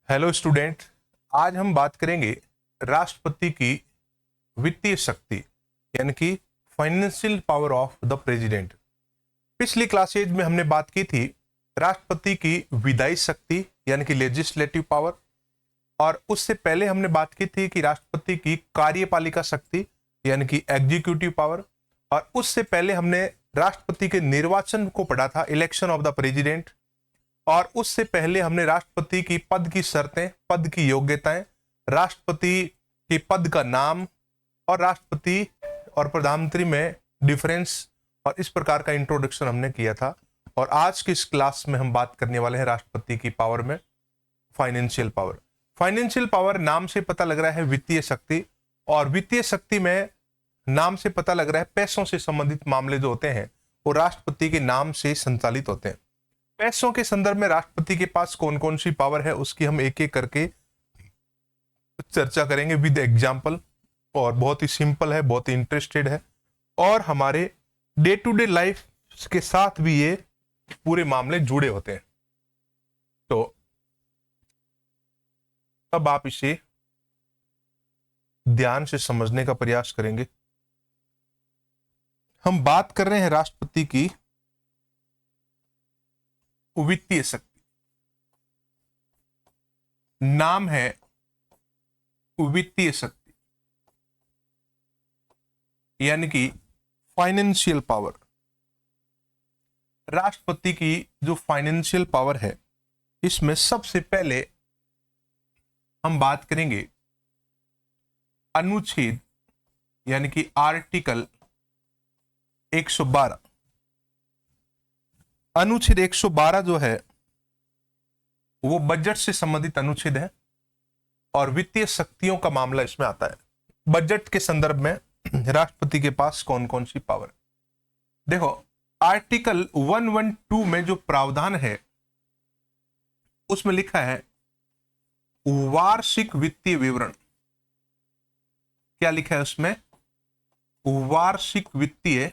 Hello student, आज हम बात करेंगे राष्ट्रपति की वित्तीय शक्ति यानी कि financial power of the president. पिछली क्लासेज में हमने बात की थी राष्ट्रपति की विधायी शक्ति यानी कि लेजिस्लेटिव पावर, और उससे पहले हमने बात की थी कि राष्ट्रपति की कार्यपालिका शक्ति यानी कि एग्जीक्यूटिव पावर, और उससे पहले हमने राष्ट्रपति के निर्वाचन को पढ़ा था, इलेक्शन ऑफ द प्रेसिडेंट, और उससे पहले हमने राष्ट्रपति की पद की शर्तें, पद की योग्यताएं, राष्ट्रपति के पद का नाम और राष्ट्रपति और प्रधानमंत्री में डिफरेंस और इस प्रकार का इंट्रोडक्शन हमने किया था। और आज की इस क्लास में हम बात करने वाले हैं राष्ट्रपति की पावर में फाइनेंशियल पावर। फाइनेंशियल पावर नाम से पता लग रहा है वित्तीय शक्ति, और वित्तीय शक्ति में नाम से पता लग रहा है पैसों से संबंधित मामले जो होते हैं वो राष्ट्रपति के नाम से संचालित होते हैं। पैसों के संदर्भ में राष्ट्रपति के पास कौन कौन सी पावर है उसकी हम एक एक करके चर्चा करेंगे विद एग्जाम्पल, और बहुत ही सिंपल है, बहुत ही इंटरेस्टेड है, और हमारे डे टू डे लाइफ के साथ भी ये पूरे मामले जुड़े होते हैं। तो अब आप इसे ध्यान से समझने का प्रयास करेंगे। हम बात कर रहे हैं राष्ट्रपति की वित्तीय शक्ति, नाम है वित्तीय शक्ति यानी कि फाइनेंशियल पावर। राष्ट्रपति की जो फाइनेंशियल पावर है इसमें सबसे पहले हम बात करेंगे अनुच्छेद यानी कि आर्टिकल 112। अनुच्छेद 112 जो है वो बजट से संबंधित अनुच्छेद है और वित्तीय शक्तियों का मामला इसमें आता है। बजट के संदर्भ में राष्ट्रपति के पास कौन कौन सी पावर। देखो, आर्टिकल 112 में जो प्रावधान है उसमें लिखा है वार्षिक वित्तीय विवरण। क्या लिखा है उसमें? वार्षिक वित्तीय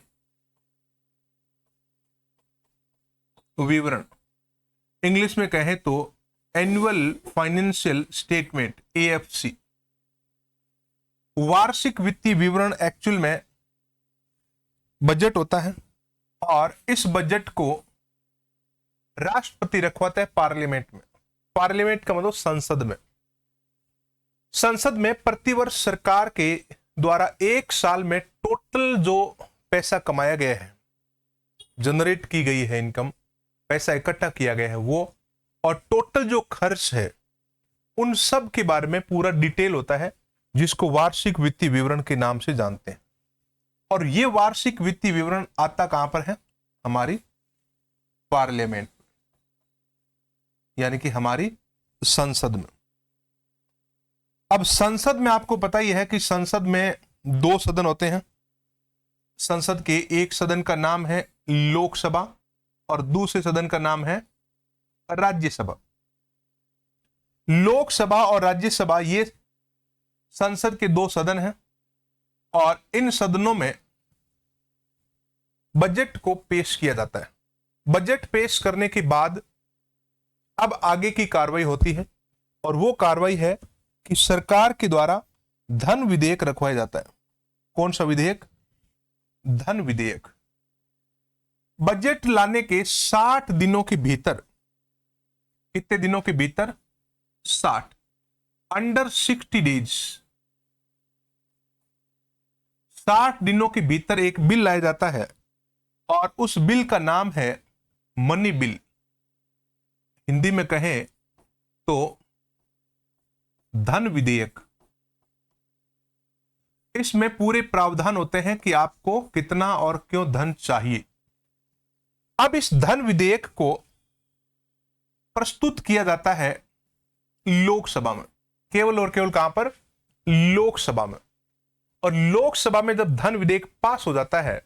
विवरण। इंग्लिश में कहें तो एनुअल फाइनेंशियल स्टेटमेंट, AFC। वार्षिक वित्तीय विवरण एक्चुअल में बजट होता है, और इस बजट को राष्ट्रपति रखवाता है पार्लियामेंट में। पार्लियामेंट का मतलब संसद में। संसद में प्रतिवर्ष सरकार के द्वारा एक साल में टोटल जो पैसा कमाया गया है, जनरेट की गई है इनकम, पैसा इकट्ठा किया गया है वो, और टोटल जो खर्च है उन सब के बारे में पूरा डिटेल होता है, जिसको वार्षिक वित्तीय विवरण के नाम से जानते हैं। और ये वार्षिक वित्तीय विवरण आता कहां पर है? हमारी पार्लियामेंट यानी कि हमारी संसद में। अब संसद में आपको पता ही है कि संसद में दो सदन होते हैं। संसद के एक सदन का नाम है लोकसभा और दूसरे सदन का नाम है राज्यसभा। लोकसभा और राज्यसभा ये संसद के दो सदन हैं, और इन सदनों में बजट को पेश किया जाता है। बजट पेश करने के बाद अब आगे की कार्रवाई होती है, और वो कार्रवाई है कि सरकार के द्वारा धन विधेयक रखवाया जाता है। कौन सा विधेयक? धन विधेयक। बजट लाने के 60 दिनों के भीतर, कितने दिनों के भीतर? 60, अंडर 60 डेज, 60 दिनों के भीतर एक बिल लाया जाता है, और उस बिल का नाम है मनी बिल। हिंदी में कहें तो धन विधेयक। इसमें पूरे प्रावधान होते हैं कि आपको कितना और क्यों धन चाहिए। अब इस धन विधेयक को प्रस्तुत किया जाता है लोकसभा में, केवल और केवल कहां पर? लोकसभा में। और लोकसभा में जब धन विधेयक पास हो जाता है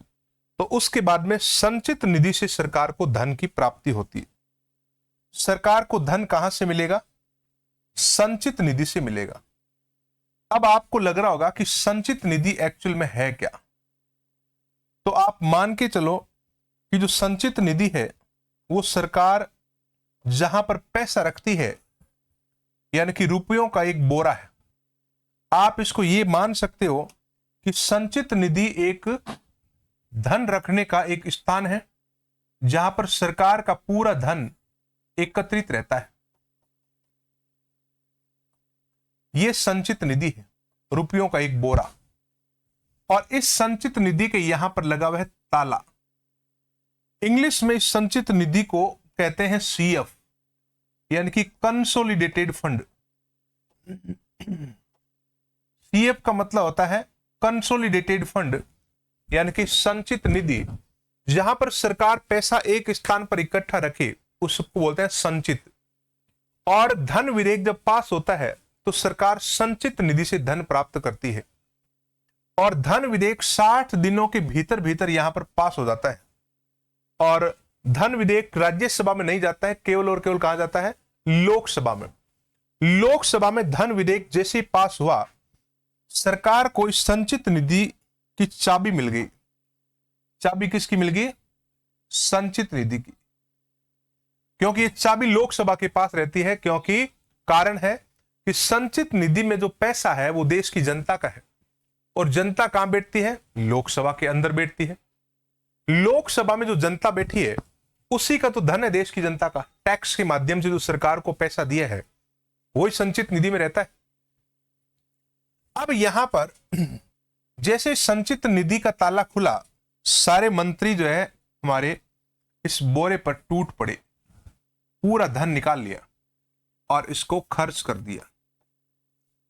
तो उसके बाद में संचित निधि से सरकार को धन की प्राप्ति होती है। सरकार को धन कहां से मिलेगा? संचित निधि से मिलेगा। अब आपको लग रहा होगा कि संचित निधि एक्चुअल में है क्या, तो आप मान के चलो कि जो संचित निधि है वो सरकार जहां पर पैसा रखती है यानी कि रुपयों का एक बोरा है। आप इसको ये मान सकते हो कि संचित निधि एक धन रखने का एक स्थान है जहां पर सरकार का पूरा धन एकत्रित रहता है। यह संचित निधि है, रुपयों का एक बोरा। और इस संचित निधि के यहां पर लगा हुआ है ताला। इंग्लिश में इस संचित निधि को कहते हैं सीएफ, यानी कि कंसोलिडेटेड फंड। सीएफ का मतलब होता है कंसोलिडेटेड फंड, यानी कि संचित निधि। जहां पर सरकार पैसा एक स्थान पर इकट्ठा रखे उसको बोलते हैं संचित। और धन विधेयक जब पास होता है तो सरकार संचित निधि से धन प्राप्त करती है। और धन विधेयक 60 दिनों के भीतर भीतर यहां पर पास हो जाता है। और धन विधेयक राज्यसभा में नहीं जाता है, केवल और केवल कहां जाता है? लोकसभा में। लोकसभा में धन विधेयक जैसे ही पास हुआ, सरकार को इस संचित निधि की चाबी मिल गई। चाबी किसकी मिल गई? संचित निधि की। क्योंकि ये चाबी लोकसभा के पास रहती है, क्योंकि कारण है कि संचित निधि में जो पैसा है वो देश की जनता का है। और जनता कहां बैठती है? लोकसभा के अंदर बैठती है। लोकसभा में जो जनता बैठी है उसी का तो धन है, देश की जनता का। टैक्स के माध्यम से जो सरकार को पैसा दिया है वही संचित निधि में रहता है। अब यहां पर जैसे संचित निधि का ताला खुला, सारे मंत्री जो है हमारे इस बोरे पर टूट पड़े, पूरा धन निकाल लिया और इसको खर्च कर दिया।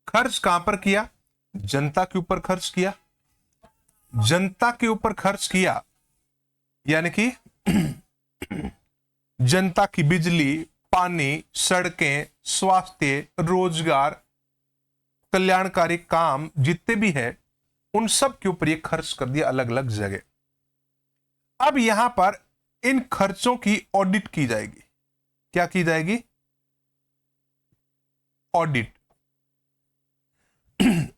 खर्च कहां पर किया? जनता के ऊपर खर्च किया। जनता के ऊपर खर्च किया यानी कि जनता की बिजली, पानी, सड़कें, स्वास्थ्य, रोजगार, कल्याणकारी काम जितने भी है उन सब के ऊपर ये खर्च कर दिया, अलग अलग जगह। अब यहां पर इन खर्चों की ऑडिट की जाएगी। क्या की जाएगी? ऑडिट।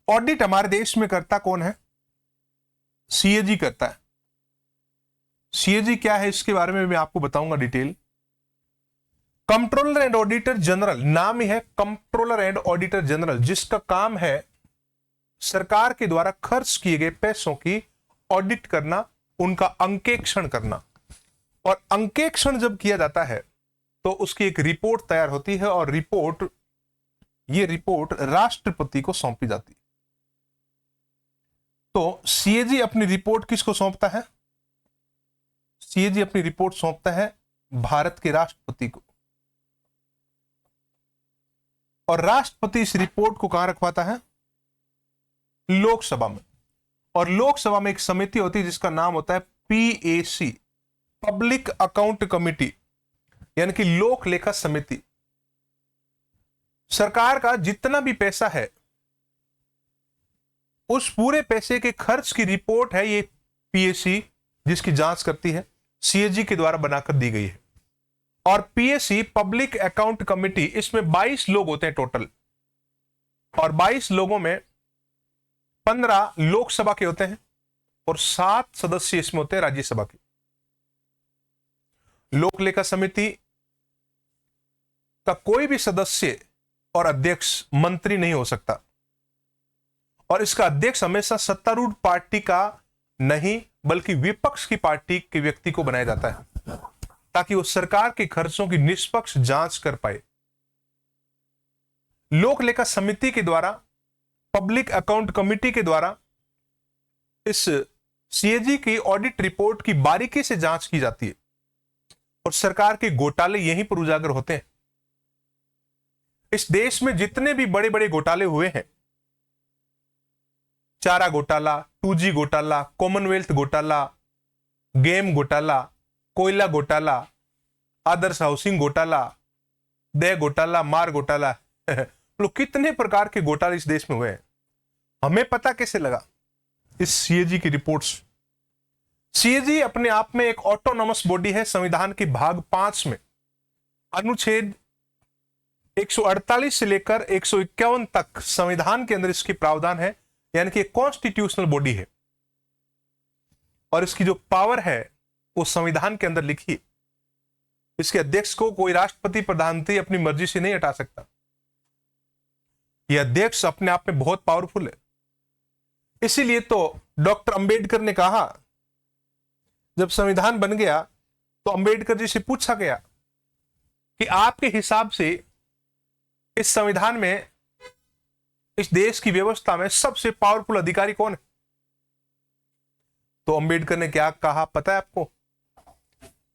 ऑडिट हमारे देश में करता कौन है? सीएजी करता है। सीएजी क्या है इसके बारे में मैं आपको बताऊंगा detail. Controller and auditor general, नाम ही है कंट्रोलर एंड ऑडिटर जनरल, जिसका काम है सरकार के द्वारा खर्च किए गए पैसों की ऑडिट करना, उनका अंकेक्षण करना। और अंकेक्षण जब किया जाता है तो उसकी एक रिपोर्ट तैयार होती है और ये रिपोर्ट राष्ट्रपति को सौंपी जाती है। तो सीएजी अपनी रिपोर्ट किसको सौंपता है? सीएजी अपनी रिपोर्ट सौंपता है भारत के राष्ट्रपति को। और राष्ट्रपति इस रिपोर्ट को कहां रखवाता है? लोकसभा में। और लोकसभा में एक समिति होती है जिसका नाम होता है पीएसी, पब्लिक अकाउंट कमिटी, यानी कि लोक लेखा समिति। सरकार का जितना भी पैसा है उस पूरे पैसे के खर्च की रिपोर्ट है ये पीएसी, जिसकी जांच करती है, सीएजी के द्वारा बनाकर दी गई है। और पीएसी पब्लिक अकाउंट कमिटी, इसमें 22 लोग होते हैं टोटल। और 22 लोगों में 15 लोकसभा के होते हैं और 7 सदस्य इसमें होते हैं राज्यसभा के। लोक लेखा समिति का कोई भी सदस्य और अध्यक्ष मंत्री नहीं हो सकता। और इसका अध्यक्ष हमेशा सत्तारूढ़ पार्टी का नहीं बल्कि विपक्ष की पार्टी के व्यक्ति को बनाया जाता है, ताकि वो सरकार के खर्चों की निष्पक्ष जांच कर पाए। लोक लेखा समिति के द्वारा, पब्लिक अकाउंट कमिटी के द्वारा इस सीएजी की ऑडिट रिपोर्ट की बारीकी से जांच की जाती है और सरकार के घोटाले यहीं पर उजागर होते हैं। इस देश में जितने भी बड़े बड़े घोटाले हुए हैं, चारा घोटाला, 2G घोटाला, कॉमनवेल्थ घोटाला, गेम घोटाला, कोयला घोटाला, आदर्श हाउसिंग घोटाला, दह घोटाला, मार घोटाला, लोग कितने प्रकार के घोटाले इस देश में हुए हैं। हमें पता कैसे लगा? इस सीएजी की रिपोर्ट्स। सीएजी अपने आप में एक ऑटोनॉमस बॉडी है। संविधान के भाग 5 में अनुच्छेद 148 से लेकर 151 तक संविधान के अंदर इसके प्रावधान है, यानी कि कॉन्स्टिट्यूशनल बॉडी है। और इसकी जो पावर है वो संविधान के अंदर लिखी है। इसके अध्यक्ष को कोई राष्ट्रपति, प्रधानमंत्री अपनी मर्जी से नहीं हटा सकता। ये अध्यक्ष अपने आप में बहुत पावरफुल है। इसीलिए तो डॉक्टर अंबेडकर ने कहा, जब संविधान बन गया तो अंबेडकर जी से पूछा गया कि आपके हिसाब से इस संविधान में, इस देश की व्यवस्था में सबसे पावरफुल अधिकारी कौन है? तो अंबेडकर ने क्या कहा पता है आपको?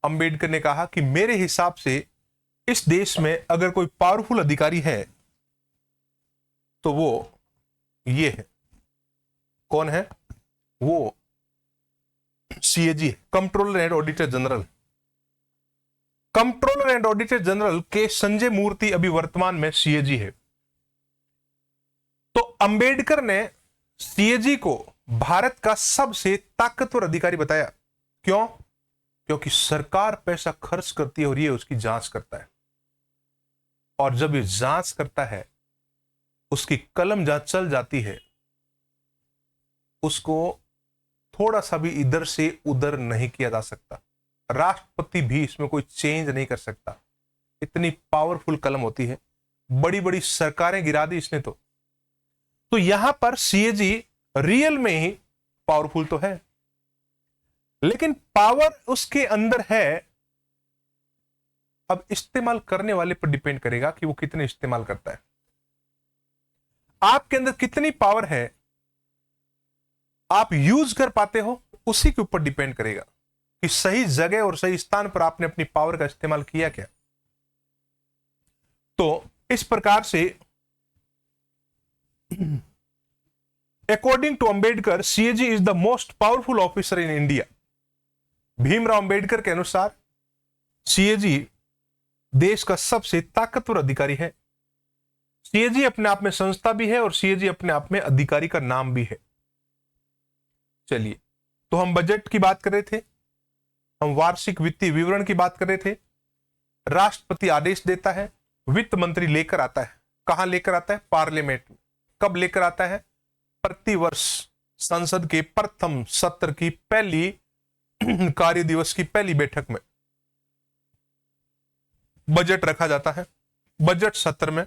अंबेडकर ने कहा कि मेरे हिसाब से इस देश में अगर कोई पावरफुल अधिकारी है तो वो ये है। कौन है वो? सीएजी है, controller and auditor general. Controller and auditor general के संजय मूर्ति अभी वर्तमान में सीएजी है। तो अंबेडकर ने सीएजी को भारत का सबसे ताकतवर अधिकारी बताया। क्यों? क्योंकि सरकार पैसा खर्च करती है और ये उसकी जांच करता है, और जब ये जांच करता है, उसकी कलम जहां चल जाती है, उसको थोड़ा सा भी इधर से उधर नहीं किया जा सकता। राष्ट्रपति भी इसमें कोई चेंज नहीं कर सकता। इतनी पावरफुल कलम होती है, बड़ी बड़ी सरकारें गिरा दी इसने। तो यहां पर सीएजी रियल में ही पावरफुल तो है, लेकिन पावर उसके अंदर है, अब इस्तेमाल करने वाले पर डिपेंड करेगा कि वो कितने इस्तेमाल करता है। आपके अंदर कितनी पावर है, आप यूज कर पाते हो, उसी के ऊपर डिपेंड करेगा कि सही जगह और सही स्थान पर आपने अपनी पावर का इस्तेमाल किया क्या। तो इस प्रकार से according to Ambedkar, CAG is the most powerful officer in India. Bhimrao Ambedkar के अनुसार सीएजी देश का सबसे ताकतवर अधिकारी है। सीएजी अपने आप में संस्था भी है और सीएजी अपने आप में अधिकारी का नाम भी है। चलिए, तो हम बजट की बात कर रहे थे, हम वार्षिक वित्तीय विवरण की बात कर रहे थे। राष्ट्रपति आदेश देता है, वित्त मंत्री लेकर आता है। कहां लेकर आता है? पार्लियामेंट में। कब लेकर आता है? प्रतिवर्ष संसद के प्रथम सत्र की पहली कार्य दिवस की पहली बैठक में बजट रखा जाता है, बजट सत्र में।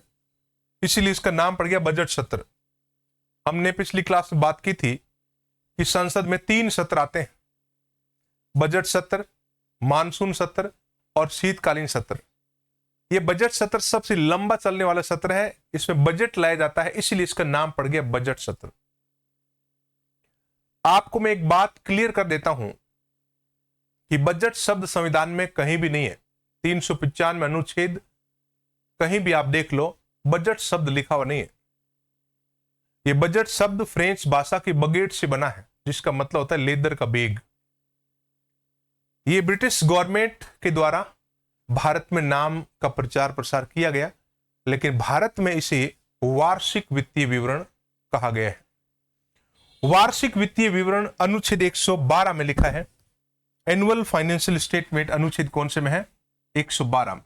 इसीलिए इसका नाम पड़ गया बजट सत्र। हमने पिछली क्लास में बात की थी कि संसद में 3 सत्र आते हैं, बजट सत्र, मानसून सत्र और शीतकालीन सत्र। यह बजट सत्र सबसे लंबा चलने वाला सत्र है, इसमें बजट लाया जाता है, इसीलिए इसका नाम पड़ गया बजट सत्र। आपको मैं एक बात क्लियर कर देता हूं कि बजट शब्द संविधान में कहीं भी नहीं है। 395 अनुच्छेद कहीं भी आप देख लो, बजट शब्द लिखा हुआ नहीं है। यह बजट शब्द फ्रेंच भाषा की बगेट से बना है, जिसका मतलब होता है लेदर का बैग। यह ब्रिटिश गवर्नमेंट के द्वारा भारत में नाम का प्रचार प्रसार किया गया, लेकिन भारत में इसे वार्षिक वित्तीय विवरण कहा गया है। वार्षिक वित्तीय विवरण अनुच्छेद 112 में लिखा है। एनुअल फाइनेंशियल स्टेटमेंट अनुच्छेद कौन से में है? 112 में।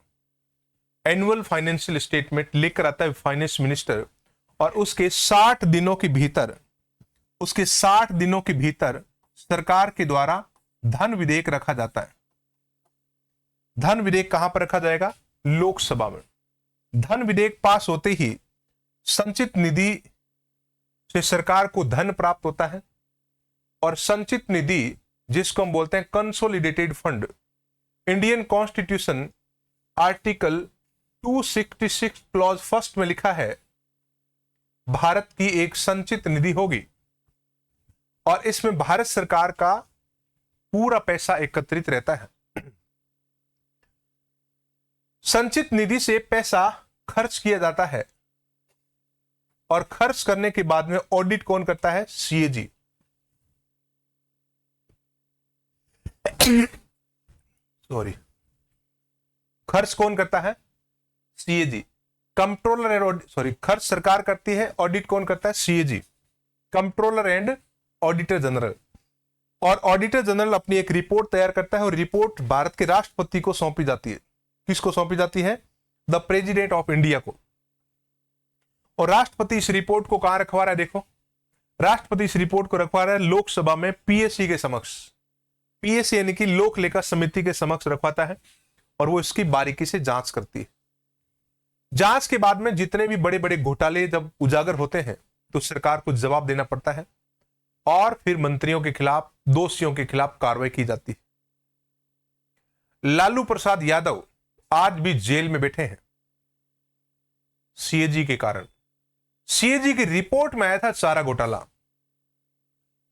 एनुअल फाइनेंशियल स्टेटमेंट लेकर आता है फाइनेंस मिनिस्टर, और उसके 60 दिनों के भीतर सरकार के द्वारा धन विधेयक रखा जाता है। धन विधेयक कहां पर रखा जाएगा? लोकसभा में। धन विधेयक पास होते ही संचित निधि से सरकार को धन प्राप्त होता है, और संचित निधि जिसको हम बोलते हैं consolidated fund, Indian constitution article 266 clause first में लिखा है भारत की एक संचित निधि होगी, और इसमें भारत सरकार का पूरा पैसा एकत्रित रहता है। संचित निधि से पैसा खर्च किया जाता है, और खर्च करने के बाद में ऑडिट कौन करता है? सीएजी। सॉरी, खर्च कौन करता है? सीएजी। कंट्रोलर एंड खर्च सरकार करती है, ऑडिट कौन करता है? CAG, controller and auditor general. और ऑडिटर जनरल अपनी एक रिपोर्ट तैयार करता है, और रिपोर्ट भारत के राष्ट्रपति को सौंपी जाती है। किसको सौंपी जाती है? द प्रेसिडेंट ऑफ इंडिया को। और राष्ट्रपति इस रिपोर्ट को कहां रखवा रहा है? देखो, राष्ट्रपति इस रिपोर्ट को रखवा रहा है लोकसभा में पीएससी के समक्ष। पीएससी यानी कि लोक लेखा समिति के समक्ष रखवाता है, और वो इसकी बारीकी से जांच करती है। जांच के बाद में जितने भी बड़े बड़े घोटाले जब उजागर होते हैं तो सरकार को जवाब देना पड़ता है और फिर मंत्रियों के खिलाफ, दोषियों के खिलाफ कार्रवाई की जाती है। लालू प्रसाद यादव आज भी जेल में बैठे हैं सीएजी के कारण। सीएजी की रिपोर्ट में आया था चारा घोटाला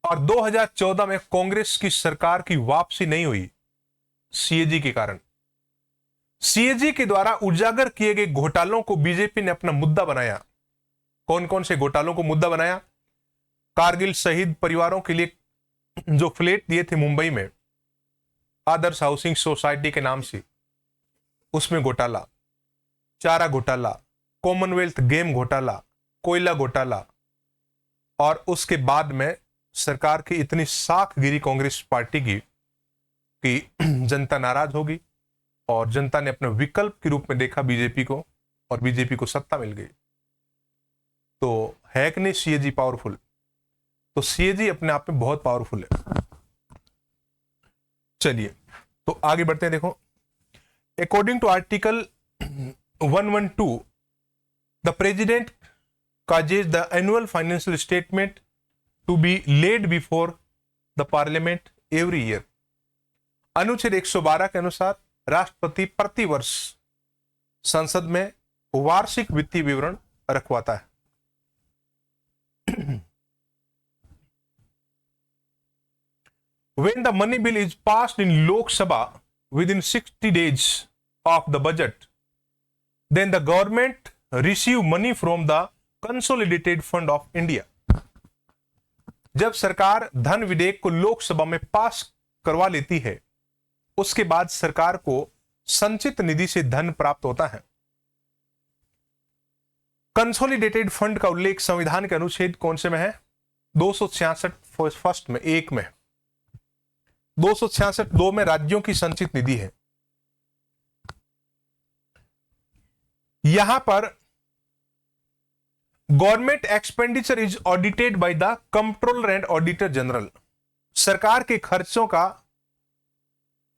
और 2014 में कांग्रेस की सरकार की वापसी नहीं हुई सीएजी के कारण। सीएजी के द्वारा उजागर किए गए घोटालों को बीजेपी ने अपना मुद्दा बनाया। कौन कौन से घोटालों को मुद्दा बनाया? कारगिल शहीद परिवारों के लिए जो फ्लैट दिए थे मुंबई में आदर्श हाउसिंग सोसाइटी के नाम से, उसमें घोटाला, चारा घोटाला, कॉमनवेल्थ गेम घोटाला, कोयला घोटाला, और उसके बाद में सरकार की इतनी साख गिरी कांग्रेस पार्टी की कि जनता नाराज होगी और जनता ने अपने विकल्प के रूप में देखा बीजेपी को और बीजेपी को सत्ता मिल गई। तो है कि नहीं सीएजी पावरफुल? तो सीएजी अपने आप में बहुत पावरफुल है। चलिए तो आगे बढ़ते हैं। देखो, according to article 112 the president causes the annual financial statement to be laid before the parliament every year। अनुच्छेद 112 के अनुसार राष्ट्रपति प्रतिवर्ष संसद में वार्षिक वित्तीय विवरण रखवाता है। When the money bill is passed in Lok Sabha within 60 days of the budget, then the government receive money from the consolidated fund of India. जब सरकार धन विधेयक को लोकसभा में पास करवा लेती है उसके बाद सरकार को संचित निधि से धन प्राप्त होता है। कंसोलिडेटेड फंड का उल्लेख संविधान के अनुच्छेद कौन से में है? 266 फर्स्ट में, एक में। 266 दो में राज्यों की संचित निधि है। यहां पर government expenditure is audited by the controller and auditor general. सरकार के खर्चों का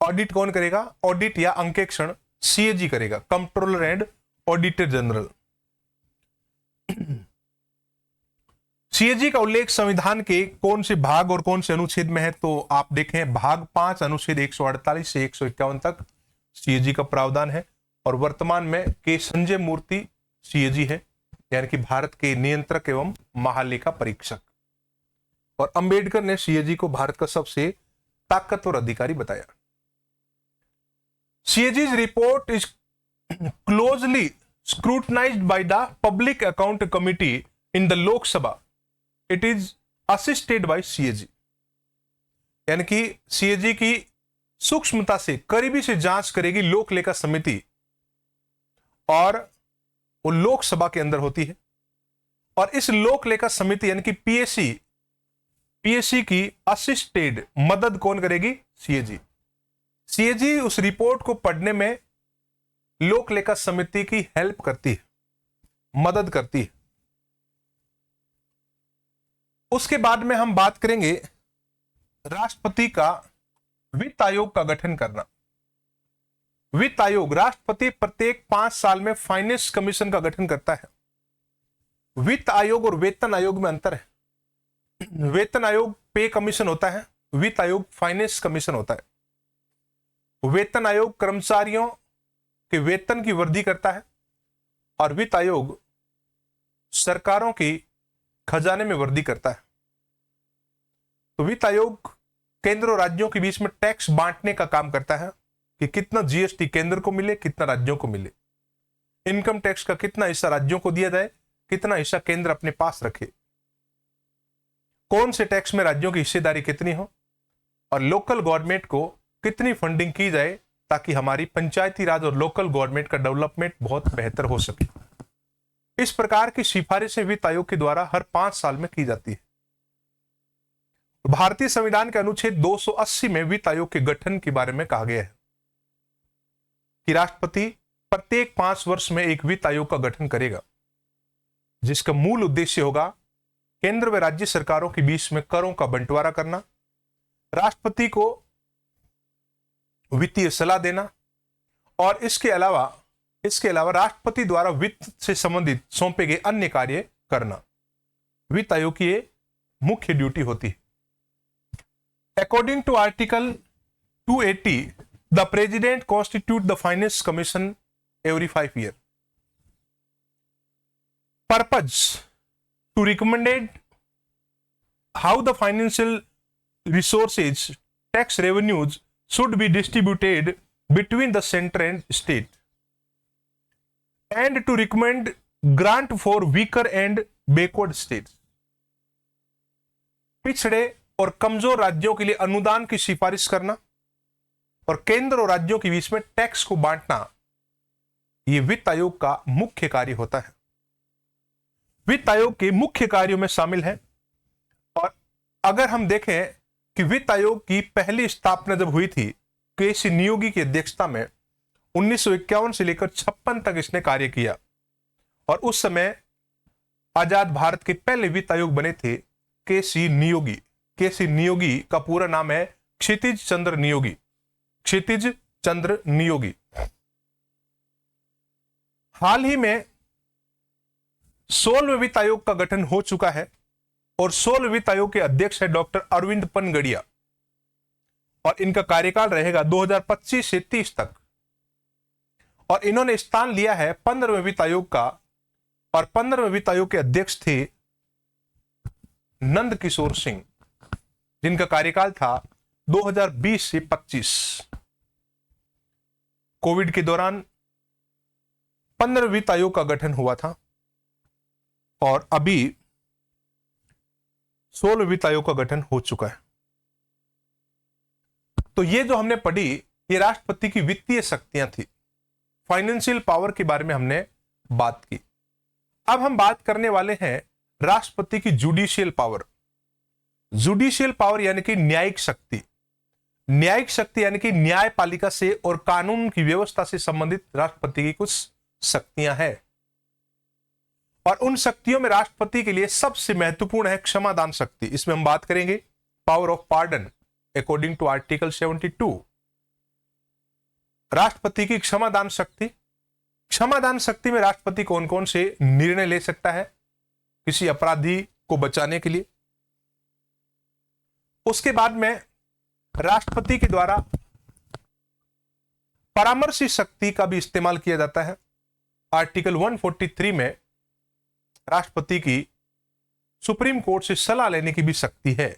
ऑडिट कौन करेगा? ऑडिट या अंकेक्षण सीएजी करेगा, controller and auditor general. CAG का उल्लेख संविधान के कौन से भाग और कौन से अनुच्छेद में है? तो आप देखें, भाग 5 अनुच्छेद 148 से 151 तक सीएजी का प्रावधान है और वर्तमान में के संजय मूर्ति सीएजी है, यानी कि भारत के नियंत्रक एवं महालेखा परीक्षक। और अंबेडकर ने सीएजी को भारत का सबसे ताकतवर अधिकारी बताया। CAG's report is closely scrutinized by the public account committee in the Lok Sabha. It is assisted by CAG, यानी कि सीएजी की सूक्ष्मता से करीबी से जांच करेगी लोक लेखा समिति और वो लोकसभा के अंदर होती है। और इस लोक लेखा समिति यानी कि पीएससी की असिस्टेड मदद कौन करेगी? सीएजी। सीएजी उस रिपोर्ट को पढ़ने में लोक लेखा समिति की हेल्प करती है, मदद करती है। उसके बाद में हम बात करेंगे राष्ट्रपति का वित्त आयोग का गठन करना। वित्त आयोग, राष्ट्रपति प्रत्येक 5 साल में फाइनेंस कमीशन का गठन करता है। वित्त आयोग और वेतन आयोग में अंतर है। वेतन आयोग पे कमीशन होता है, वित्त आयोग फाइनेंस कमीशन होता है। वेतन आयोग कर्मचारियों के वेतन की वृद्धि करता है और वित्त आयोग सरकारों की खजाने में वृद्धि करता है। तो वित्त आयोग केंद्र और राज्यों के बीच में टैक्स बांटने का काम करता है कि कितना जीएसटी केंद्र को मिले, कितना राज्यों को मिले, इनकम टैक्स का कितना हिस्सा राज्यों को दिया जाए, कितना हिस्सा केंद्र अपने पास रखे, कौन से टैक्स में राज्यों की हिस्सेदारी कितनी हो और लोकल गवर्नमेंट को कितनी फंडिंग की जाए ताकि हमारी पंचायती राज और लोकल गवर्नमेंट का डेवलपमेंट बहुत बेहतर हो सके। इस प्रकार की सिफारिशें वित्त आयोग के द्वारा हर 5 साल में की जाती है। भारतीय संविधान के अनुच्छेद 280 में वित्त आयोग के गठन के बारे में कहा गया है कि राष्ट्रपति प्रत्येक 5 वर्ष में एक वित्त आयोग का गठन करेगा, जिसका मूल उद्देश्य होगा केंद्र व राज्य सरकारों के बीच में करों का बंटवारा करना, राष्ट्रपति को वित्तीय सलाह देना और इसके अलावा इसके अलावा राष्ट्रपति द्वारा वित्त से संबंधित सौंपे गए अन्य कार्य करना वित्त आयोग की ये मुख्य ड्यूटी होती है। According to article 280 the president constitute the finance commission every 5 years. Purpose to recommend how the financial resources, tax revenues should be distributed between the center and state, and to recommend grant for weaker and backward states. पिछड़े और कमजोर राज्यों के लिए अनुदान की सिफारिश करना और केंद्र और राज्यों के बीच में टैक्स को बांटना, यह वित्त आयोग का मुख्य कार्य होता है। वित्त आयोग के मुख्य कार्यों में शामिल है। और अगर हम देखें कि वित्त आयोग की पहली स्थापना जब हुई थी केसी नियोगी की अध्यक्षता में 1951 से लेकर 56 तक इसने कार्य किया, और उस समय आजाद भारत के पहले वित्त आयोग बने थे केसी नियोगी। केसी नियोगी का पूरा नाम है क्षितिज चंद्र नियोगी। क्षितिज चंद्र नियोगी। हाल ही में 16वें वित्त आयोग का गठन हो चुका है और 16वें वित्त आयोग के अध्यक्ष है डॉक्टर अरविंद पनगड़िया, और इनका कार्यकाल रहेगा 2025 से 30 तक। और इन्होंने स्थान लिया है 15वें वित्त आयोग का, और 15वें वित्त आयोग के अध्यक्ष थे नंद किशोर सिंह, जिनका कार्यकाल था 2020 से 25। कोविड के दौरान 15वें वित्त आयोग का गठन हुआ था और अभी 16वें वित्त आयोग का गठन हो चुका है। तो ये जो हमने पढ़ी, ये राष्ट्रपति की वित्तीय शक्तियां थी, फाइनेंशियल पावर के बारे में हमने बात की। अब हम बात करने वाले हैं राष्ट्रपति की जुडिशियल पावर। जुडिशियल पावर यानी कि न्यायिक शक्ति। न्यायिक शक्ति यानी कि न्यायपालिका से और कानून की व्यवस्था से संबंधित राष्ट्रपति की कुछ शक्तियां हैं, और उन शक्तियों में राष्ट्रपति के लिए सबसे महत्वपूर्ण है क्षमादान शक्ति। इसमें हम बात करेंगे power of pardon according to article 72। राष्ट्रपति की क्षमादान शक्ति। क्षमादान शक्ति में राष्ट्रपति कौन कौन से निर्णय ले सकता है किसी अपराधी को बचाने के लिए। उसके बाद में राष्ट्रपति के द्वारा परामर्शी शक्ति का भी इस्तेमाल किया जाता है। आर्टिकल 143 में राष्ट्रपति की सुप्रीम कोर्ट से सलाह लेने की भी शक्ति है।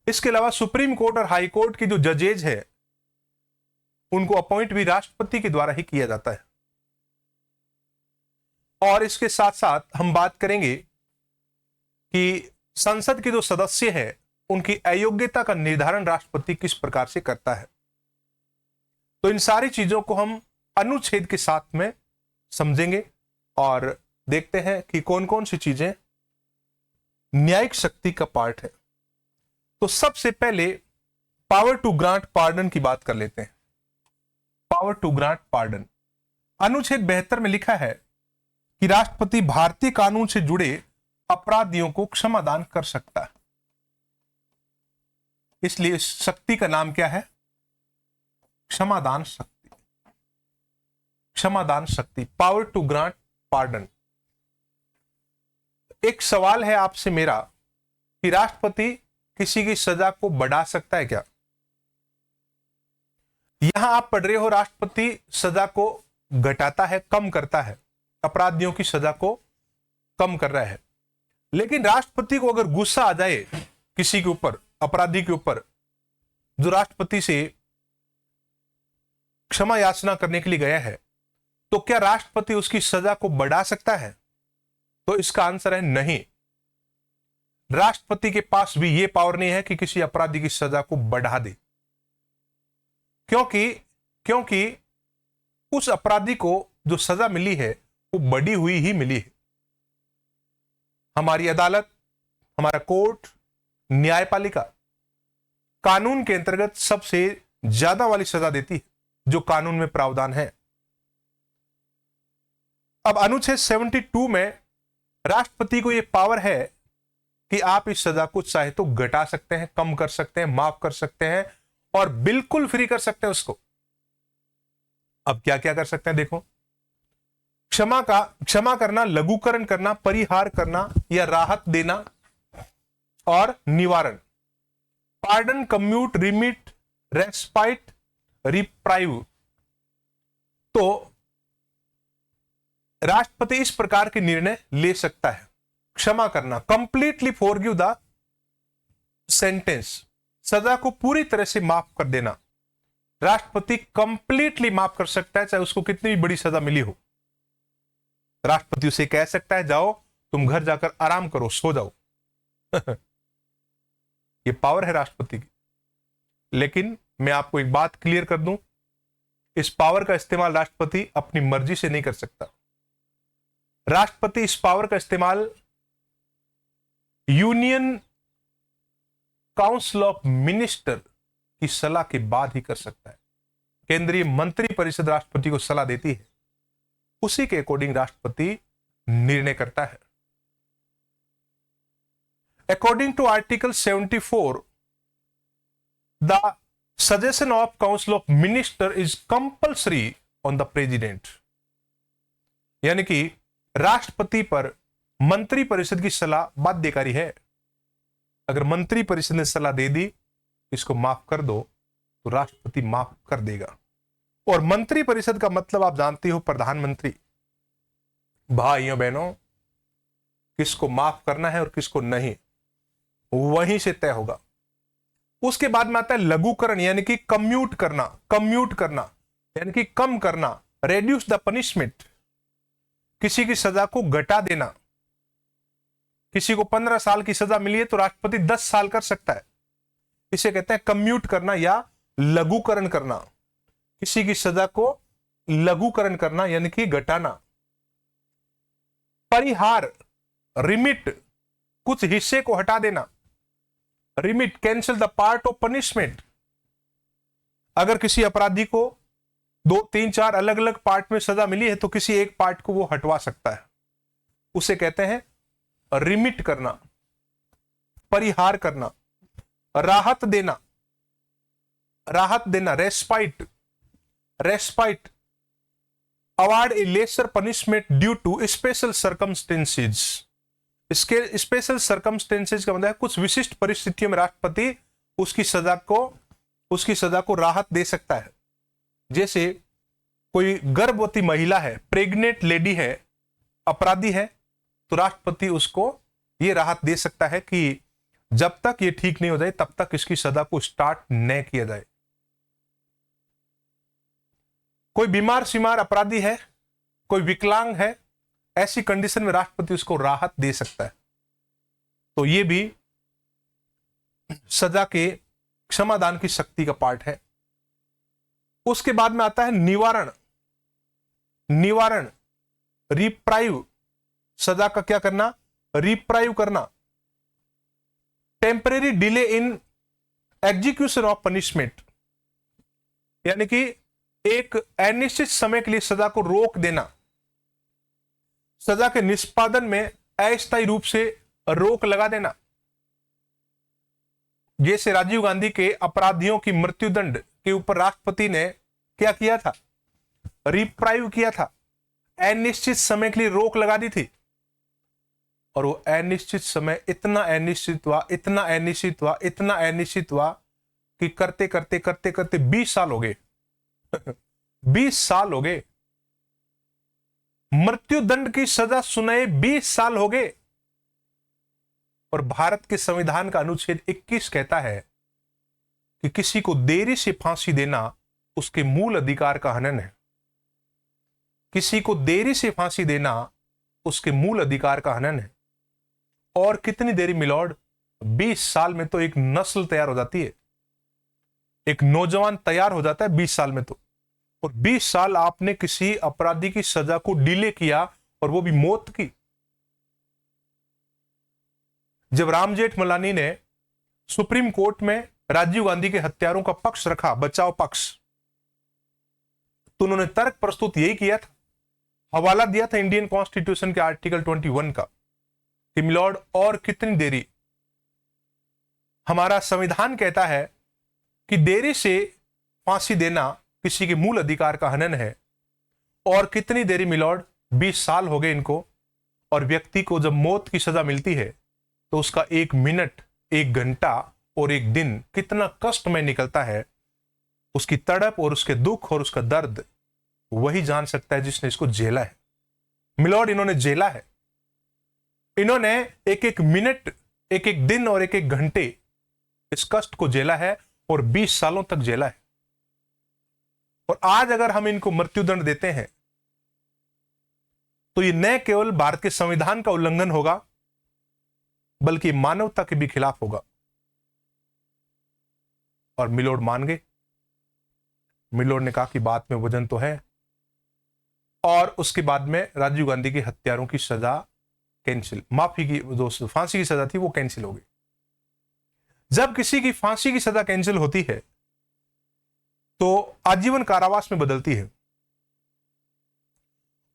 इसके अलावा सुप्रीम कोर्ट और हाई कोर्ट के जो जजेज है उनको अपॉइंट भी राष्ट्रपति के द्वारा ही किया जाता है। और इसके साथ साथ हम बात करेंगे कि संसद के जो सदस्य हैं उनकी अयोग्यता का निर्धारण राष्ट्रपति किस प्रकार से करता है। तो इन सारी चीजों को हम अनुच्छेद के साथ में समझेंगे और देखते हैं कि कौन कौन सी चीजें न्यायिक शक्ति का पार्ट है। तो सबसे पहले पावर टू ग्रांट पार्डन की बात कर लेते हैं। पावर टू ग्रांट पार्डन अनुच्छेद 72 में लिखा है कि राष्ट्रपति भारतीय कानून से जुड़े अपराधियों को क्षमादान कर सकता है। इसलिए इस शक्ति का नाम क्या है? क्षमादान शक्ति। क्षमादान शक्ति, पावर टू ग्रांट पार्डन। एक सवाल है आपसे मेरा कि राष्ट्रपति किसी की सजा को बढ़ा सकता है क्या? यहां आप पढ़ रहे हो राष्ट्रपति सजा को घटाता है, कम करता है, अपराधियों की सजा को कम कर रहा है। लेकिन राष्ट्रपति को अगर गुस्सा आ जाए किसी के ऊपर, अपराधी के ऊपर, जो राष्ट्रपति से क्षमा याचना करने के लिए गया है, तो क्या राष्ट्रपति उसकी सजा को बढ़ा सकता है? तो इसका आंसर है नहीं। राष्ट्रपति के पास भी यह पावर नहीं है कि किसी अपराधी की सजा को बढ़ा दे, क्योंकि उस अपराधी को जो सजा मिली है वो बढ़ी हुई ही मिली है। हमारी अदालत, हमारा कोर्ट, न्यायपालिका कानून के अंतर्गत सबसे ज्यादा वाली सजा देती है जो कानून में प्रावधान है। अब अनुच्छेद 72 में राष्ट्रपति को यह पावर है कि आप इस सजा को चाहे तो घटा सकते हैं, कम कर सकते हैं, माफ कर सकते हैं और बिल्कुल फ्री कर सकते हैं उसको। अब क्या क्या कर सकते हैं देखो, क्षमा करना, लघुकरण करना, परिहार करना या राहत देना और निवारण। Pardon, commute, remit, respite, reprieve. तो राष्ट्रपति इस प्रकार के निर्णय ले सकता है। क्षमा करना, कंप्लीटली फॉरगिव द सेंटेंस, सजा को पूरी तरह से माफ कर देना। राष्ट्रपति कंप्लीटली माफ कर सकता है, चाहे उसको कितनी भी बड़ी सजा मिली हो। राष्ट्रपति उसे कह सकता है जाओ तुम घर जाकर आराम करो, सो जाओ। ये पावर है राष्ट्रपति की। लेकिन मैं आपको एक बात क्लियर कर दूं, इस पावर का इस्तेमाल राष्ट्रपति अपनी मर्जी से नहीं कर सकता। राष्ट्रपति इस पावर का इस्तेमाल यूनियन काउंसिल ऑफ मिनिस्टर की सलाह के बाद ही कर सकता है। केंद्रीय मंत्री परिषद राष्ट्रपति को सलाह देती है, उसी के अकॉर्डिंग राष्ट्रपति निर्णय करता है। According to article 74, the suggestion of council of minister is compulsory on the president. यानी कि राष्ट्रपति पर मंत्री परिषद की सलाह बाध्यकारी है। अगर मंत्री परिषद ने सलाह दे दी इसको माफ कर दो, तो राष्ट्रपति माफ कर देगा। और मंत्री परिषद का मतलब आप जानते हो, प्रधानमंत्री। भाइयों बहनों, किसको माफ करना है और किसको नहीं, वहीं से तय होगा। उसके बाद में आता है लघुकरण, यानी कि कम्यूट करना यानी कि कम करना, रेड्यूस द पनिशमेंट, किसी की सजा को घटा देना। किसी को 15 साल की सजा मिली है तो राष्ट्रपति 10 साल कर सकता है। इसे कहते हैं कम्यूट करना या लघुकरण करना। किसी की सजा को लघुकरण करना यानी कि घटाना। परिहार, रिमिट, कुछ हिस्से को हटा देना। Remit, cancel the part of punishment. अगर किसी अपराधी को 2, 3, 4 अलग अलग पार्ट में सजा मिली है तो किसी एक पार्ट को वो हटवा सकता है, उसे कहते हैं रिमिट करना। परिहार करना, राहत देना, respite, award a lesser punishment due to special circumstances. इसके स्पेशल सर्कमस्टेंसेज का मतलब है कुछ विशिष्ट परिस्थितियों में राष्ट्रपति उसकी सजा को राहत दे सकता है। जैसे कोई गर्भवती महिला है, प्रेग्नेंट लेडी है, अपराधी है, तो राष्ट्रपति उसको यह राहत दे सकता है कि जब तक ये ठीक नहीं हो जाए तब तक इसकी सजा को स्टार्ट न किया जाए। कोई बीमार सीमार अपराधी है, कोई विकलांग है, ऐसी कंडीशन में राष्ट्रपति उसको राहत दे सकता है। तो ये भी सजा के क्षमादान की शक्ति का पार्ट है। उसके बाद में आता है निवारण, रिप्राइव, सजा का क्या करना, रिप्राइव करना। Temporary delay in execution of punishment, यानी कि एक अनिश्चित समय के लिए सजा को रोक देना। सजा के निष्पादन में अस्थायी रूप से रोक लगा देना। जैसे राजीव गांधी के अपराधियों की मृत्युदंड के ऊपर राष्ट्रपति ने क्या किया था, रिप्राइव किया था, अनिश्चित समय के लिए रोक लगा दी थी। और वो अनिश्चित समय इतना अनिश्चित हुआ कि करते करते 20 साल हो गए। 20 साल हो गए, मृत्युदंड की सजा सुनाए 20 साल हो गए। और भारत के संविधान का अनुच्छेद 21 कहता है कि किसी को देरी से फांसी देना उसके मूल अधिकार का हनन है। किसी को देरी से फांसी देना उसके मूल अधिकार का हनन है। और कितनी देरी मिलॉर्ड, 20 साल में तो एक नस्ल तैयार हो जाती है, एक नौजवान तैयार हो जाता है 20 साल में तो। और 20 साल आपने किसी अपराधी की सजा को डिले किया, और वो भी मौत की। जब राम जेठमलानी ने सुप्रीम कोर्ट में राजीव गांधी के हत्यारों का पक्ष रखा, बचाव पक्ष, तो उन्होंने तर्क प्रस्तुत यही किया था, हवाला दिया था इंडियन कॉन्स्टिट्यूशन के आर्टिकल 21 का कि मिलॉर्ड और कितनी देरी। हमारा संविधान कहता है कि देरी से फांसी देना किसी के मूल अधिकार का हनन है। और कितनी देरी मिलॉर्ड, 20 साल हो गए इनको। और व्यक्ति को जब मौत की सजा मिलती है तो उसका 1 मिनट, 1 घंटा और 1 दिन कितना कष्ट में निकलता है, उसकी तड़प और उसके दुख और उसका दर्द वही जान सकता है जिसने इसको झेला है। मिलॉर्ड, इन्होंने झेला है। इन्होंने 1-1 मिनट, 1-1 दिन और 1-1 घंटे इस कष्ट को झेला है और 20 सालों तक झेला है। और आज अगर हम इनको मृत्युदंड देते हैं तो ये न केवल भारत के संविधान का उल्लंघन होगा बल्कि मानवता के भी खिलाफ होगा। और मिलॉर्ड मान गए। मिलॉर्ड ने कहा कि बात में वजन तो है। और उसके बाद में राजीव गांधी के हत्यारों की सजा कैंसिल, माफी की, जो फांसी की सजा थी वो कैंसिल हो गई। जब किसी की फांसी की सजा कैंसिल होती है तो आजीवन कारावास में बदलती है।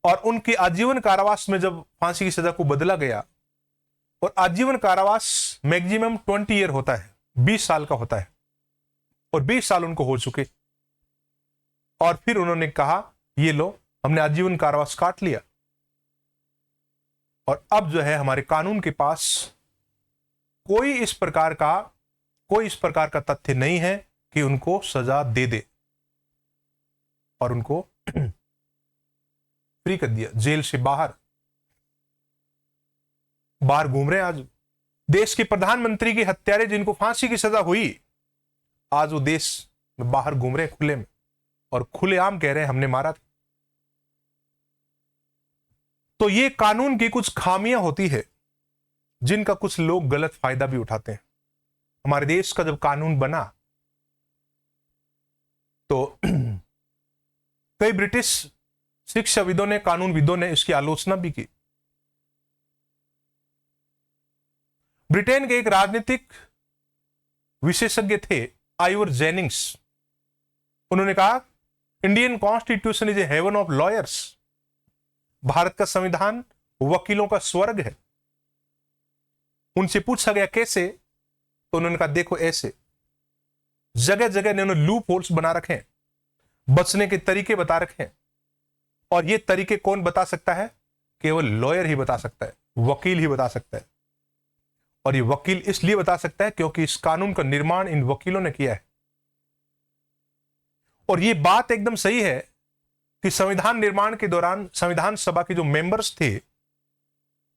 और उनके आजीवन कारावास में जब फांसी की सजा को बदला गया, और आजीवन कारावास मैक्सिमम 20 ईयर होता है, 20 साल का होता है, और 20 साल उनको हो चुके। और फिर उन्होंने कहा ये लो, हमने आजीवन कारावास काट लिया और अब जो है हमारे कानून के पास कोई इस प्रकार का तथ्य नहीं है कि उनको सजा दे दे। और उनको फ्री कर दिया, जेल से बाहर घूम रहे हैं। आज देश के प्रधानमंत्री के हत्यारे जिनको फांसी की सजा हुई, आज वो देश में बाहर घूम रहे हैं खुले में, और खुलेआम कह रहे हैं हमने मारा था। तो ये कानून की कुछ खामियां होती है जिनका कुछ लोग गलत फायदा भी उठाते हैं। हमारे देश का जब कानून बना तो कई ब्रिटिश शिक्षाविदों ने, कानूनविदों ने इसकी आलोचना भी की। ब्रिटेन के एक राजनीतिक विशेषज्ञ थे आइवर जेनिंग्स। उन्होंने कहा Indian constitution is a haven of lawyers. Bharat का संविधान वकीलों का स्वर्ग है। उनसे पूछा गया कैसे, तो उन्होंने कहा देखो ऐसे, जगह जगह इन्होंने लूप होल्स बना रखे हैं, बचने के तरीके बता रखे हैं। और ये तरीके कौन बता सकता है? केवल लॉयर ही बता सकता है, वकील ही बता सकता है। और ये वकील इसलिए बता सकता है क्योंकि इस कानून का निर्माण इन वकीलों ने किया है। और ये बात एकदम सही है कि संविधान निर्माण के दौरान संविधान सभा के जो मेंबर्स थे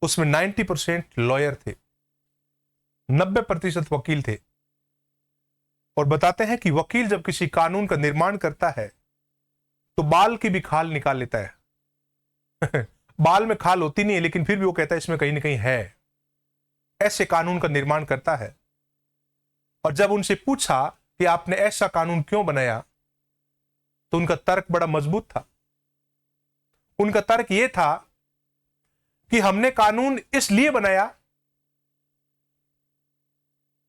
उसमें 90% लॉयर थे, 90% वकील थे। और बताते हैं कि वकील जब किसी कानून का निर्माण करता है तो बाल की भी खाल निकाल लेता है। बाल में खाल होती नहीं है लेकिन फिर भी वो कहता है इसमें कहीं ना कहीं है। ऐसे कानून का निर्माण करता है। और जब उनसे पूछा कि आपने ऐसा कानून क्यों बनाया, तो उनका तर्क बड़ा मजबूत था। उनका तर्क यह था कि हमने कानून इसलिए बनाया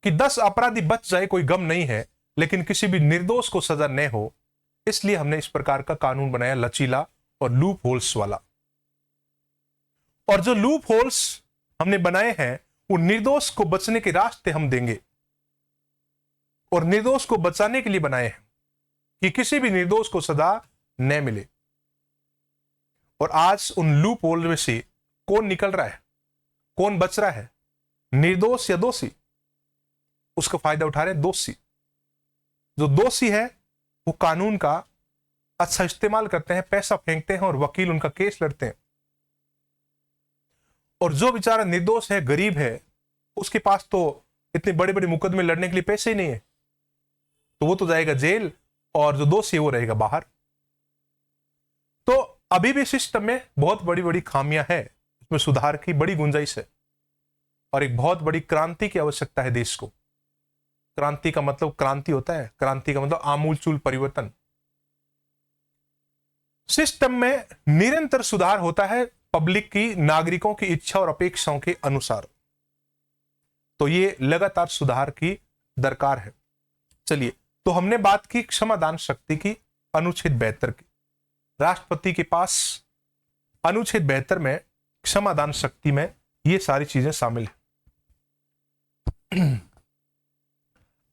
कि 10 अपराधी बच जाए, कोई गम नहीं है, लेकिन किसी भी निर्दोष को सजा न हो, इसलिए हमने इस प्रकार का कानून बनाया, लचीला और लूप होल्स वाला। और जो लूप होल्स हमने बनाए हैं वो निर्दोष को बचने के रास्ते हम देंगे, और निर्दोष को बचाने के लिए बनाए हैं कि किसी भी निर्दोष को सजा न मिले। और आज उन लूप होल में से कौन निकल रहा है, कौन बच रहा है, निर्दोष या दोषी? उसका फायदा उठा रहे दोषी। जो दोषी है वो कानून का अच्छा इस्तेमाल करते हैं, पैसा फेंकते हैं और वकील उनका केस लड़ते हैं। और जो बेचारा निर्दोष है, गरीब है, उसके पास तो इतने बड़े बड़े मुकदमे लड़ने के लिए पैसे ही नहीं है, तो वो तो जाएगा जेल, और जो दोषी है वो रहेगा बाहर। तो अभी भी सिस्टम में बहुत बड़ी बड़ी खामियां हैं, इसमें सुधार की बड़ी गुंजाइश है, और एक बहुत बड़ी क्रांति की आवश्यकता है देश को। क्रांति का मतलब क्रांति होता है, क्रांति का मतलब आमूलचूल परिवर्तन। सिस्टम में निरंतर सुधार होता है पब्लिक की, नागरिकों की इच्छा और अपेक्षाओं के अनुसार। तो ये लगातार सुधार की दरकार है। चलिए, तो हमने बात की क्षमादान शक्ति की, अनुच्छेद 72 की। राष्ट्रपति के पास अनुच्छेद 72 में क्षमादान शक्ति में ये सारी चीजें शामिल है।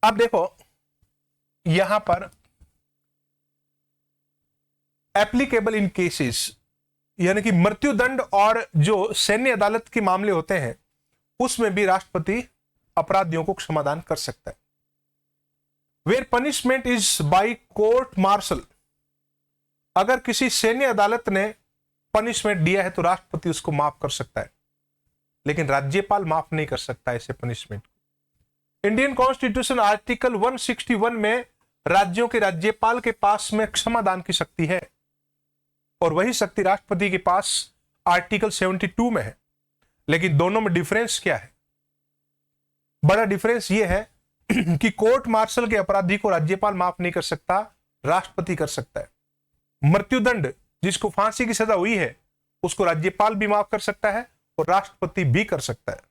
अब देखो, यहां पर एप्लीकेबल इन केसेस, यानी कि मृत्युदंड और जो सैन्य अदालत के मामले होते हैं उसमें भी राष्ट्रपति अपराधियों को क्षमादान कर सकता है। Where punishment is by court martial, अगर किसी सैन्य अदालत ने पनिशमेंट दिया है तो राष्ट्रपति उसको माफ कर सकता है, लेकिन राज्यपाल माफ नहीं कर सकता ऐसे पनिशमेंट। इंडियन कॉन्स्टिट्यूशन आर्टिकल 161 में राज्यों के राज्यपाल के पास में क्षमादान की शक्ति है, और वही शक्ति राष्ट्रपति के पास आर्टिकल 72 में है। लेकिन दोनों में डिफरेंस क्या है? बड़ा डिफरेंस यह है कि कोर्ट मार्शल के अपराधी को राज्यपाल माफ नहीं कर सकता, राष्ट्रपति कर सकता है। मृत्युदंड, जिसको फांसी की सजा हुई है, उसको राज्यपाल भी माफ कर सकता है और राष्ट्रपति भी कर सकता है।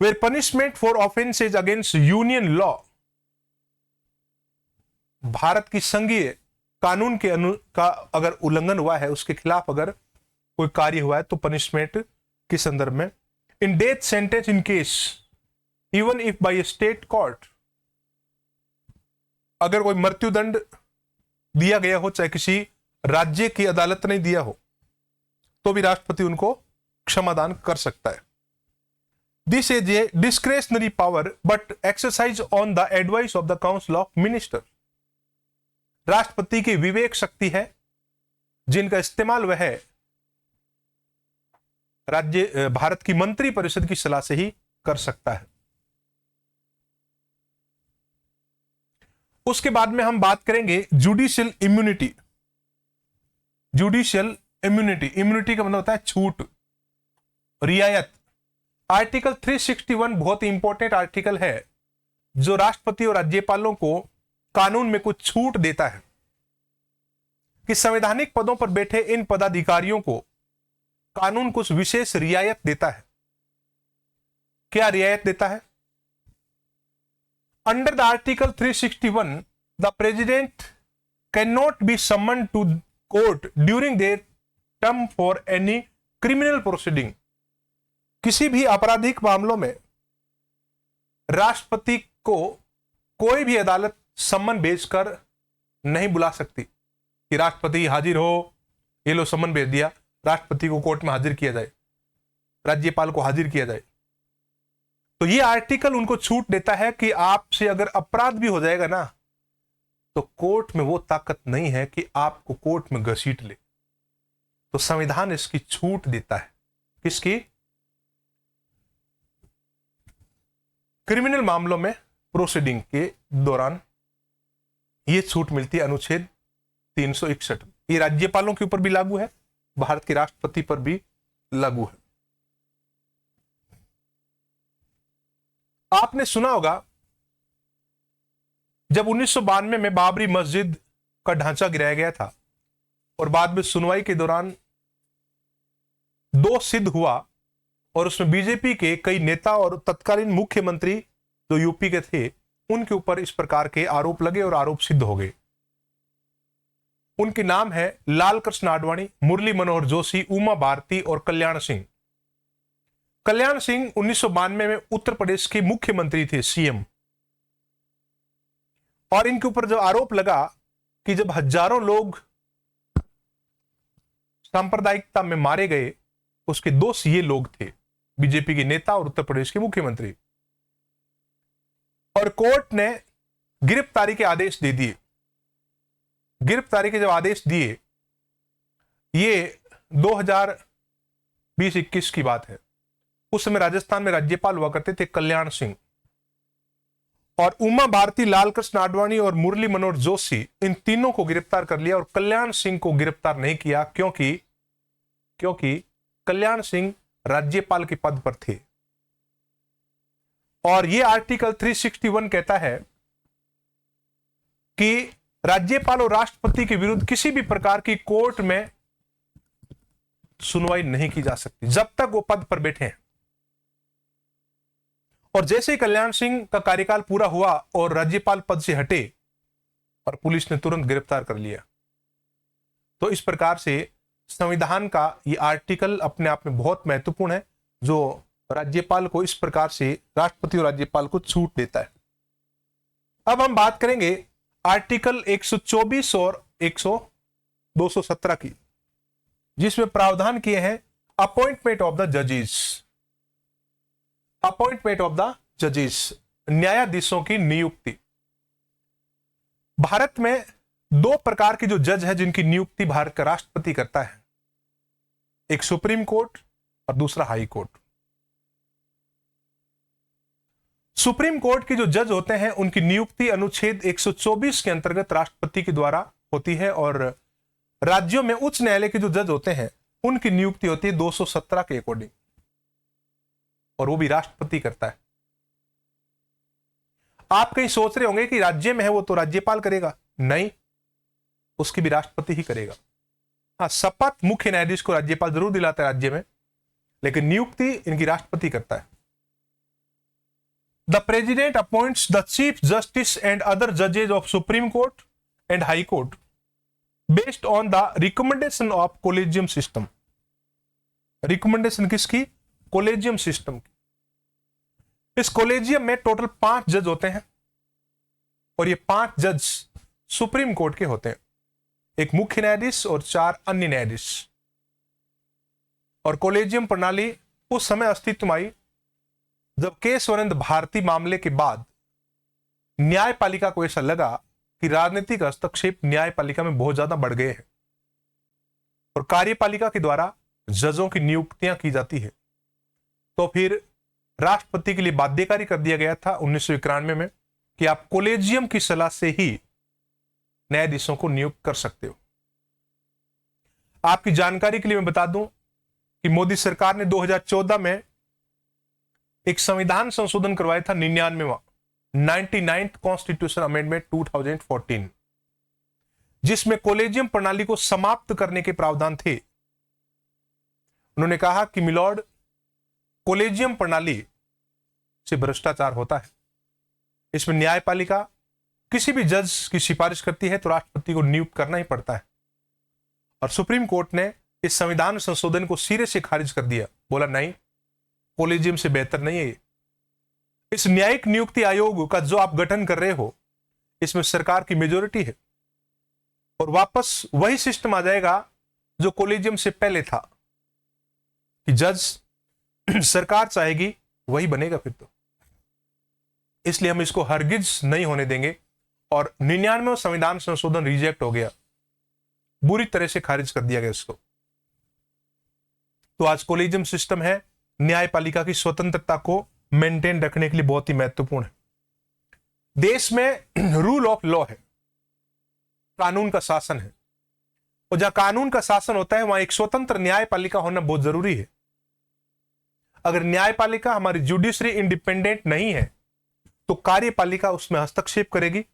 Where punishment for offences against union law, Bharat की संघीय कानून के का अगर उल्लंघन हुआ है, उसके खिलाफ अगर कोई कार्य हुआ है तो पनिशमेंट के संदर्भ में। In death sentence in case even if by state court, अगर कोई मृत्युदंड दिया गया हो, चाहे किसी राज्य की अदालत ने दिया हो, तो भी राष्ट्रपति उनको क्षमादान कर सकता है। This is a discretionary power but exercise on the advice of the council of minister, राष्ट्रपति की विवेक शक्ति है जिनका इस्तेमाल वह भारत की मंत्री परिषद की सलाह से ही कर सकता है। उसके बाद में हम बात करेंगे judicial immunity. Judicial immunity, immunity का मतलब होता है छूट, रियायत। आर्टिकल 361 बहुत ही इंपॉर्टेंट आर्टिकल है जो राष्ट्रपति और राज्यपालों को कानून में कुछ छूट देता है कि संवैधानिक पदों पर बैठे इन पदाधिकारियों को कानून कुछ विशेष रियायत देता है। क्या रियायत देता है? Under the article 361 the president can not be summoned to court during their term for any criminal proceeding, किसी भी आपराधिक मामलों में राष्ट्रपति को कोई भी अदालत सम्मन भेजकर नहीं बुला सकती कि राष्ट्रपति हाजिर हो, ये लो सम्मन भेज दिया, राष्ट्रपति को कोर्ट में हाजिर किया जाए, राज्यपाल को हाजिर किया जाए। तो ये आर्टिकल उनको छूट देता है कि आपसे अगर अपराध भी हो जाएगा ना, तो कोर्ट में वो ताकत नहीं है कि आपको कोर्ट में घसीट ले। तो संविधान इसकी छूट देता है। किसकी? क्रिमिनल मामलों में प्रोसीडिंग के दौरान ये छूट मिलती है अनुच्छेद 361। ये राज्यपालों के ऊपर भी लागू है, भारत के राष्ट्रपति पर भी लागू है। आपने सुना होगा जब 1992 में बाबरी मस्जिद का ढांचा गिराया गया था और बाद में सुनवाई के दौरान दोष सिद्ध हुआ और उसमें बीजेपी के कई नेता और तत्कालीन मुख्यमंत्री जो यूपी के थे उनके ऊपर इस प्रकार के आरोप लगे और आरोप सिद्ध हो गए। उनके नाम है लाल कृष्ण आडवाणी, मुरली मनोहर जोशी, उमा भारती और कल्याण सिंह। कल्याण सिंह 1992 में उत्तर प्रदेश के मुख्यमंत्री थे, सीएम। और इनके ऊपर जो आरोप लगा कि जब हजारों लोग सांप्रदायिकता में मारे गए, उसके दोष ये लोग थे, बीजेपी के नेता और उत्तर प्रदेश के मुख्यमंत्री। और कोर्ट ने गिरफ्तारी के आदेश दे दिए। गिरफ्तारी के जब आदेश दिए, ये 2020-21 की बात है। उस समय राजस्थान में राज्यपाल हुआ करते थे कल्याण सिंह। और उमा भारती, लाल कृष्ण आडवाणी और मुरली मनोहर जोशी, इन तीनों को गिरफ्तार कर लिया और कल्याण सिंह को गिरफ्तार नहीं किया, क्योंकि कल्याण सिंह राज्यपाल के पद पर थे। और यह आर्टिकल 361 कहता है कि राज्यपाल और राष्ट्रपति के विरुद्ध किसी भी प्रकार की कोर्ट में सुनवाई नहीं की जा सकती जब तक वो पद पर बैठे हैं। और जैसे ही कल्याण सिंह का कार्यकाल पूरा हुआ और राज्यपाल पद से हटे और पुलिस ने तुरंत गिरफ्तार कर लिया। तो इस प्रकार से संविधान का ये आर्टिकल अपने आप में बहुत महत्वपूर्ण है, जो राज्यपाल को इस प्रकार से, राष्ट्रपति और राज्यपाल को छूट देता है। अब हम बात करेंगे आर्टिकल 124 और 217 की, जिसमें प्रावधान किए हैं अपॉइंटमेंट ऑफ द जजेस, अपॉइंटमेंट ऑफ द जजेस, न्यायाधीशों की नियुक्ति। भारत में दो प्रकार के जो जज है जिनकी नियुक्ति भारत का राष्ट्रपति करता है, एक सुप्रीम कोर्ट और दूसरा हाई कोर्ट। सुप्रीम कोर्ट के जो जज होते हैं उनकी नियुक्ति अनुच्छेद 124 के अंतर्गत राष्ट्रपति के द्वारा होती है, और राज्यों में उच्च न्यायालय के जो जज होते हैं उनकी नियुक्ति होती है 217 के अकॉर्डिंग, और वो भी राष्ट्रपति करता है। आप कहीं सोच रहे होंगे कि राज्य में है वो तो राज्यपाल करेगा, नहीं, उसकी भी राष्ट्रपति ही करेगा। हाँ, शपथ मुख्य न्यायाधीश को राज्यपाल जरूर दिलाता है राज्य में, लेकिन नियुक्ति इनकी राष्ट्रपति करता है। The president appoints the chief justice and other जजेज of supreme court and high court based on the recommendation of collegium system. Recommendation किसकी? कोलेजियम सिस्टम की। इस कोलेजियम में टोटल 5 जज होते हैं, और ये 5 जज सुप्रीम कोर्ट के होते हैं, एक मुख्य न्यायाधीश और 4 अन्य न्यायाधीश। और कोलेजियम प्रणाली उस समय अस्तित्व में आई जब केशवानंद भारती मामले के बाद न्यायपालिका को ऐसा लगा कि राजनीतिक हस्तक्षेप न्यायपालिका में बहुत ज्यादा बढ़ गए हैं, और कार्यपालिका के द्वारा जजों की नियुक्तियां की जाती है। तो फिर राष्ट्रपति के लिए बाध्यकारी कर दिया गया था 1991 में कि आप कोलेजियम की सलाह से ही न्यायाधीशों को नियुक्त कर सकते हो। आपकी जानकारी के लिए मैं बता दूं कि मोदी सरकार ने 2014 में एक संविधान संशोधन करवाया था, 99th कॉन्स्टिट्यूशन अमेंडमेंट 2014, जिसमें कोलेजियम प्रणाली को समाप्त करने के प्रावधान थे। उन्होंने कहा कि मिलॉर्ड, कोलेजियम प्रणाली से भ्रष्टाचार होता है, इसमें न्यायपालिका किसी भी जज की सिफारिश करती है तो राष्ट्रपति को नियुक्त करना ही पड़ता है। और सुप्रीम कोर्ट ने इस संविधान संशोधन को सिरे से खारिज कर दिया, बोला नहीं, कोलेजियम से बेहतर नहीं है। इस न्यायिक नियुक्ति आयोग का जो आप गठन कर रहे हो, इसमें सरकार की मेजोरिटी है, और वापस वही सिस्टम आ जाएगा जो कोलेजियम से पहले था कि जज सरकार चाहेगी वही बनेगा फिर तो। इसलिए हम इसको हरगिज नहीं होने देंगे, और 99वां संविधान संशोधन रिजेक्ट हो गया, बुरी तरह से खारिज कर दिया गया इसको। तो आज कोलेजियम सिस्टम है, न्यायपालिका की स्वतंत्रता को मेंटेन रखने के लिए बहुत ही महत्वपूर्ण है। देश में रूल ऑफ लॉ है, कानून का शासन है, और जहां कानून का शासन होता है वहां एक स्वतंत्र न्यायपालिका होना बहुत जरूरी है। अगर न्यायपालिका हमारी जुडिशरी इंडिपेंडेंट नहीं है तो कार्यपालिका उसमें हस्तक्षेप करेगी,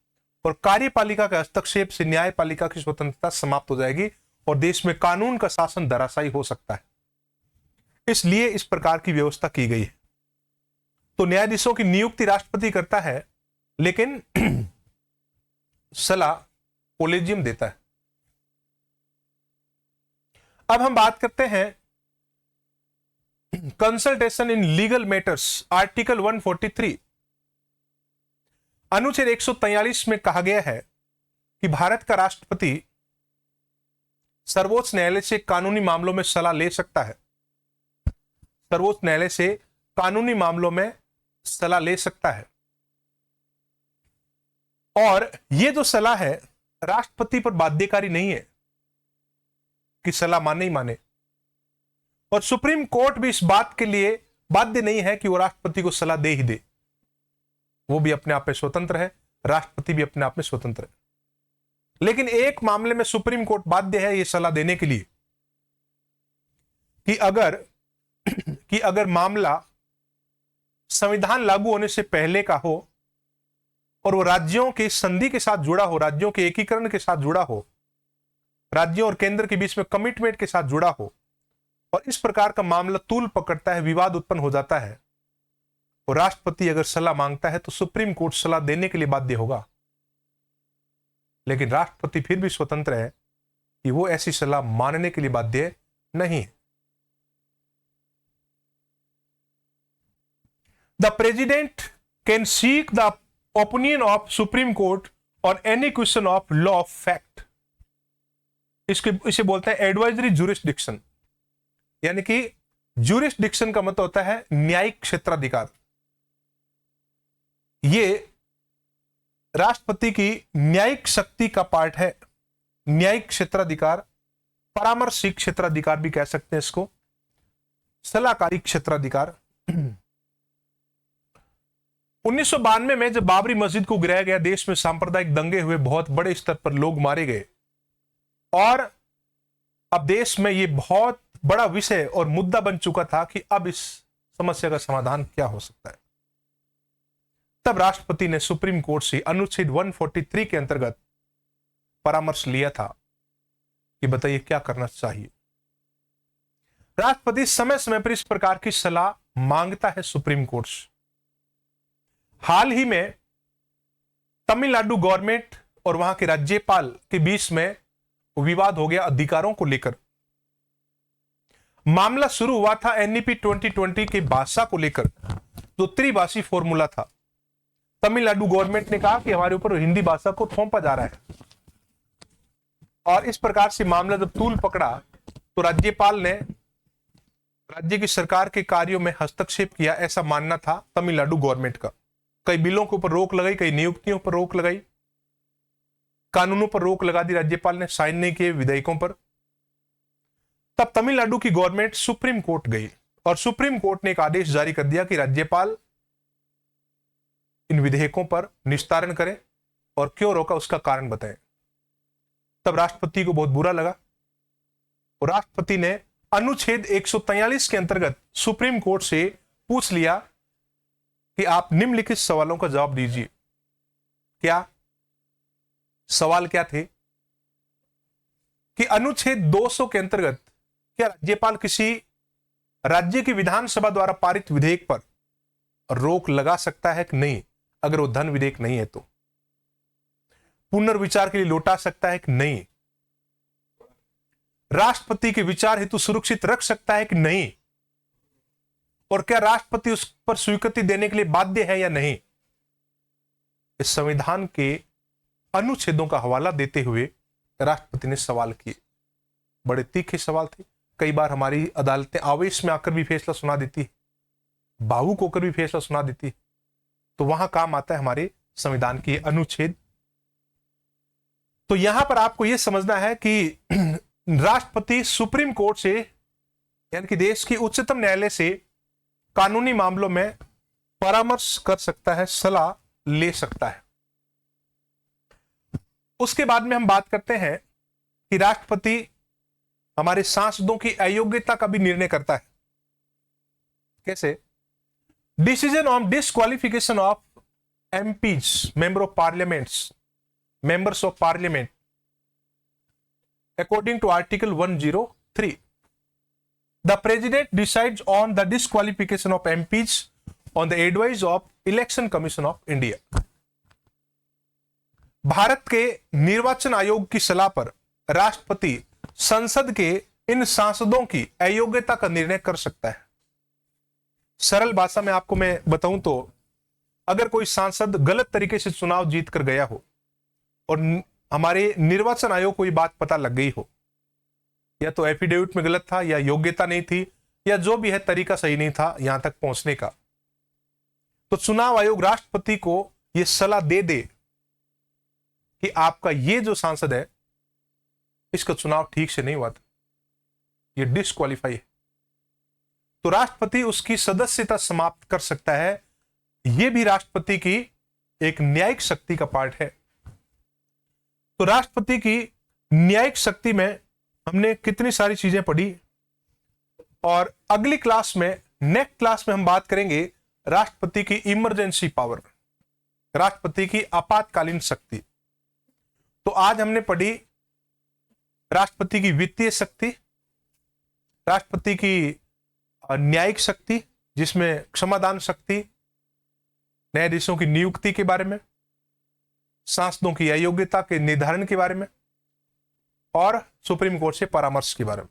और कार्यपालिका के हस्तक्षेप से न्यायपालिका की स्वतंत्रता समाप्त हो जाएगी और देश में कानून का शासन धराशायी हो सकता है। इसलिए इस प्रकार की व्यवस्था की गई है। तो न्यायाधीशों की नियुक्ति राष्ट्रपति करता है, लेकिन सलाह कोलेजियम देता है। अब हम बात करते हैं consultation in legal matters, article 143। अनुच्छेद 143 में कहा गया है कि भारत का राष्ट्रपति सर्वोच्च न्यायालय से कानूनी मामलों में सलाह ले सकता है, सर्वोच्च न्यायालय से कानूनी मामलों में सलाह ले सकता है। और यह जो सलाह है राष्ट्रपति पर बाध्यकारी नहीं है कि सलाह माने ही माने, और सुप्रीम कोर्ट भी इस बात के लिए बाध्य नहीं है कि वो राष्ट्रपति को सलाह दे ही दे। वो भी अपने आप में स्वतंत्र है, राष्ट्रपति भी अपने आप में स्वतंत्र है। लेकिन एक मामले में सुप्रीम कोर्ट बाध्य है ये सलाह देने के लिए कि अगर मामला संविधान लागू होने से पहले का हो और वो राज्यों के संधि के साथ जुड़ा हो, राज्यों के एकीकरण के साथ जुड़ा हो, राज्यों और केंद्र के बीच में कमिटमेंट के साथ जुड़ा हो, और इस प्रकार का मामला तूल पकड़ता है, विवाद उत्पन्न हो जाता है, और राष्ट्रपति अगर सलाह मांगता है तो सुप्रीम कोर्ट सलाह देने के लिए बाध्य होगा। लेकिन राष्ट्रपति फिर भी स्वतंत्र है कि वो ऐसी सलाह मानने के लिए बाध्य नहीं है। The president can seek the opinion of supreme court on any question of law of fact. इसे बोलते हैं एडवाइजरी ज्यूरिसडिक्शन, यानी कि ज्यूरिसडिक्शन का मतलब होता है न्यायिक क्षेत्राधिकार। ये राष्ट्रपति की न्यायिक शक्ति का पार्ट है। न्यायिक क्षेत्राधिकार, परामर्शी क्षेत्राधिकार भी कह सकते हैं इसको, सलाहकारी क्षेत्राधिकार। 1992 में जब बाबरी मस्जिद को गिराया गया, देश में सांप्रदायिक दंगे हुए, बहुत बड़े स्तर पर लोग मारे गए, और अब देश में यह बहुत बड़ा विषय और मुद्दा बन चुका था कि अब इस समस्या का समाधान क्या हो सकता है। तब राष्ट्रपति ने सुप्रीम कोर्ट से अनुच्छेद 143 के अंतर्गत परामर्श लिया था कि बताइए क्या करना चाहिए। राष्ट्रपति समय समय पर इस प्रकार की सलाह मांगता है सुप्रीम कोर्ट से। हाल ही में तमिलनाडु गवर्नमेंट और वहां के राज्यपाल के बीच में विवाद हो गया अधिकारों को लेकर। मामला शुरू हुआ था एनईपी 2020 के भाषा को लेकर, जो त्रिभाषी फॉर्मूला था। तमिलनाडु गवर्नमेंट ने कहा कि हमारे ऊपर हिंदी भाषा को थोपा जा रहा है, और इस प्रकार से मामला जब तूल पकड़ा तो राज्यपाल ने राज्य की सरकार के कार्यों में हस्तक्षेप किया, ऐसा मानना था तमिलनाडु गवर्नमेंट का। कई बिलों के ऊपर रोक लगाई, कई नियुक्तियों पर रोक लगाई, कानूनों पर रोक लगा दी राज्यपाल ने, साइन नहीं किए विधेयकों पर। तब तमिलनाडु की गवर्नमेंट सुप्रीम कोर्ट गई, और सुप्रीम कोर्ट ने एक आदेश जारी कर दिया कि राज्यपाल इन विधेयकों पर निस्तारण करें और क्यों रोका उसका कारण बताएं। तब राष्ट्रपति को बहुत बुरा लगा, और राष्ट्रपति ने अनुच्छेद 143 के अंतर्गत सुप्रीम कोर्ट से पूछ लिया कि आप निम्नलिखित सवालों का जवाब दीजिए। क्या सवाल क्या थे कि अनुच्छेद 200 के अंतर्गत क्या राज्यपाल किसी राज्य की विधानसभा द्वारा पारित विधेयक पर रोक लगा सकता है कि नहीं, अगर वो धन विधेयक नहीं है तो? पुनर्विचार के लिए लौटा सकता है कि नहीं? राष्ट्रपति के विचार हेतु सुरक्षित रख सकता है कि नहीं? और क्या राष्ट्रपति उस पर स्वीकृति देने के लिए बाध्य है या नहीं? इस संविधान के अनुच्छेदों का हवाला देते हुए राष्ट्रपति ने सवाल किए। बड़े तीखे सवाल थे। कई बार हमारी अदालतें आवेश में आकर भी फैसला सुना देती है, भावुक होकर भी फैसला सुना देती है, तो वहां काम आता है हमारे संविधान के अनुच्छेद। तो यहां पर आपको यह समझना है कि राष्ट्रपति सुप्रीम कोर्ट से, यानी कि देश की उच्चतम न्यायालय से कानूनी मामलों में परामर्श कर सकता है, सलाह ले सकता है। उसके बाद में हम बात करते हैं कि राष्ट्रपति हमारे सांसदों की अयोग्यता का भी निर्णय करता है। कैसे? Decision on disqualification of MPs, member of parliaments, members of parliament according to article 103, the president decides on the disqualification of MPs on the advice of election commission of India। Bharat के निर्वाचन आयोग की सलाह पर राष्ट्रपति संसद के इन सांसदों की अयोग्यता का निर्णय कर सकता है। सरल भाषा में आपको मैं बताऊं तो, अगर कोई सांसद गलत तरीके से चुनाव जीत कर गया हो और हमारे निर्वाचन आयोग को ये बात पता लग गई हो, या तो एफिडेविट में गलत था, या योग्यता नहीं थी, या जो भी है तरीका सही नहीं था यहां तक पहुंचने का, तो चुनाव आयोग राष्ट्रपति को यह सलाह दे दे कि आपका ये जो सांसद है इसका चुनाव ठीक से नहीं हुआ था, ये डिस्क्वालीफाई है, तो राष्ट्रपति उसकी सदस्यता समाप्त कर सकता है। यह भी राष्ट्रपति की एक न्यायिक शक्ति का पार्ट है। तो राष्ट्रपति की न्यायिक शक्ति में हमने कितनी सारी चीजें पढ़ी, और अगली क्लास में, नेक्स्ट क्लास में हम बात करेंगे राष्ट्रपति की इमरजेंसी पावर, राष्ट्रपति की आपातकालीन शक्ति। तो आज हमने पढ़ी राष्ट्रपति की वित्तीय शक्ति, राष्ट्रपति की न्यायिक शक्ति जिसमें क्षमादान शक्ति, न्यायाधीशों की नियुक्ति के बारे में, सांसदों की अयोग्यता के निर्धारण के बारे में, और सुप्रीम कोर्ट से परामर्श के बारे में।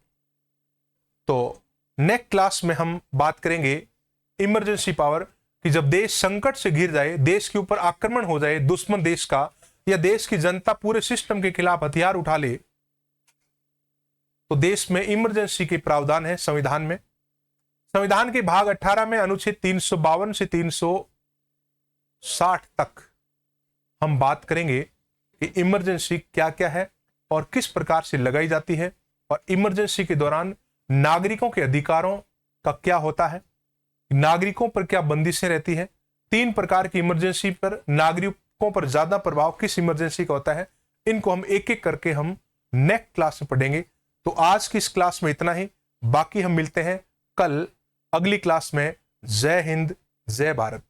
तो नेक्स्ट क्लास में हम बात करेंगे इमरजेंसी पावर, कि जब देश संकट से घिर जाए, देश के ऊपर आक्रमण हो जाए दुश्मन देश का, या देश की जनता पूरे सिस्टम के खिलाफ हथियार उठा ले तो देश में इमरजेंसी के प्रावधान है संविधान में। संविधान के भाग 18 में अनुच्छेद 352 से 360 तक हम बात करेंगे कि इमरजेंसी क्या क्या है और किस प्रकार से लगाई जाती है, और इमरजेंसी के दौरान नागरिकों के अधिकारों का क्या होता है, नागरिकों पर क्या बंदिशें रहती है, 3 प्रकार की इमरजेंसी पर नागरिकों पर ज्यादा प्रभाव किस इमरजेंसी का होता है। इनको हम एक एक करके हम नेक्स्ट क्लास में पढ़ेंगे। तो आज की इस क्लास में इतना ही, बाकी हम मिलते हैं कल अगली क्लास में। जय हिंद, जय भारत।